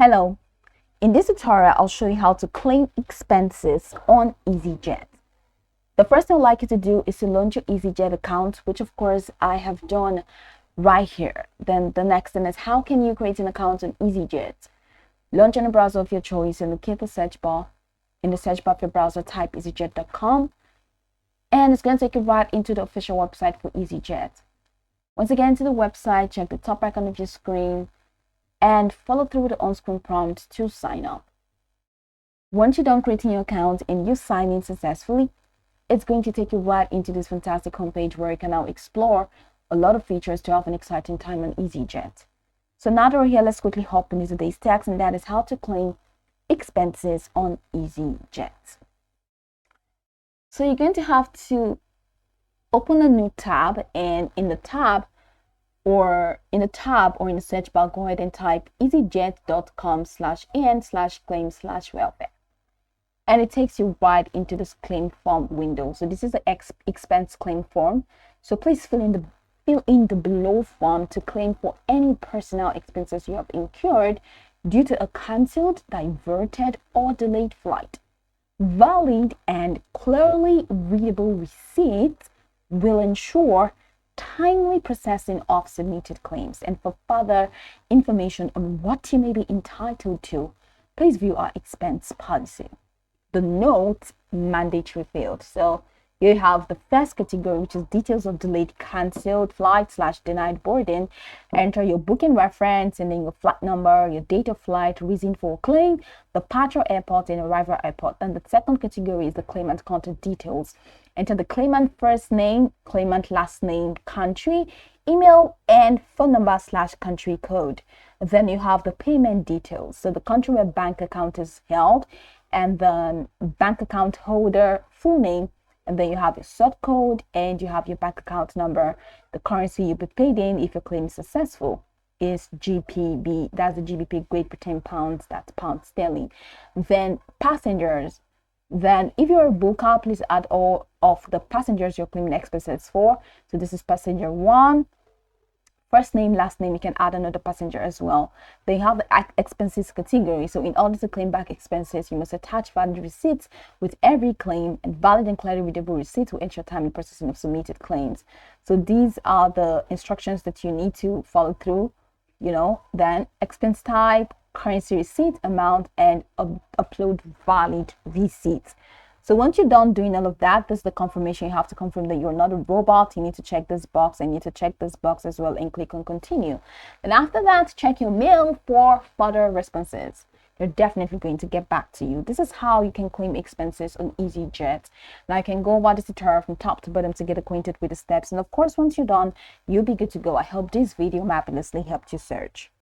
Hello, in this tutorial I'll show you how to claim expenses on Easyjet. The first thing I'd like you to do is to launch your Easyjet account, which of course I have done right here. Then the next thing is, how can you create an account on Easyjet? Launch in a browser of your choice and locate the search bar. In the search bar of your browser, type easyjet.com and it's going to take you right into the official website for Easyjet. Once again, to the website, check the top icon of your screen and follow through with the on-screen prompt to sign up. Once you're done creating your account and you sign in successfully, it's going to take you right into this fantastic homepage where you can now explore a lot of features to have an exciting time on Easyjet. So now that we're here, let's quickly hop into today's text, and that is how to claim expenses on Easyjet. So you're going to have to open a new tab, and in the tab or in the search bar, go ahead and type easyjet.com/in/claim/welfare. And it takes you right into this claim form window. So this is the expense claim form. So please fill in the below form to claim for any personnel expenses you have incurred due to a cancelled, diverted, or delayed flight. Valid and clearly readable receipts will ensure timely processing of submitted claims. And for further information on what you may be entitled to, please view our expense policy. The note, mandatory field. So you have the first category, which is details of delayed, cancelled flight/denied boarding. Enter your booking reference and then your flight number, your date of flight, reason for claim, departure airport and arrival airport. Then the second category is the claimant contact details. Enter the claimant first name, claimant last name, country, email, and phone number/country code. Then you have the payment details. So the country where bank account is held and the bank account holder full name. And then you have your sort code and you have your bank account number. The currency you'll be paid in if your claim is successful is GBP. That's the GBP, Great Britain pounds, that's pound sterling. Then passengers. Then if you're a booker, please add all of the passengers you're claiming expenses for. So this is passenger 1. First name, last name, you can add another passenger as well. They have the expenses category. So in order to claim back expenses, you must attach valid receipts with every claim, and valid and clearly readable receipts will ensure timely processing of submitted claims. So these are the instructions that you need to follow through, then expense type, currency receipt, amount, and upload valid receipts. So once you're done doing all of that, this is the confirmation. You have to confirm that you're not a robot. You need to check this box, and you need to check this box as well and click on continue. And after that, check your mail for further responses. They're definitely going to get back to you. This is how you can claim expenses on Easyjet. Now you can go over this tutorial from top to bottom to get acquainted with the steps. And of course, once you're done, you'll be good to go. I hope this video marvelously helped you search.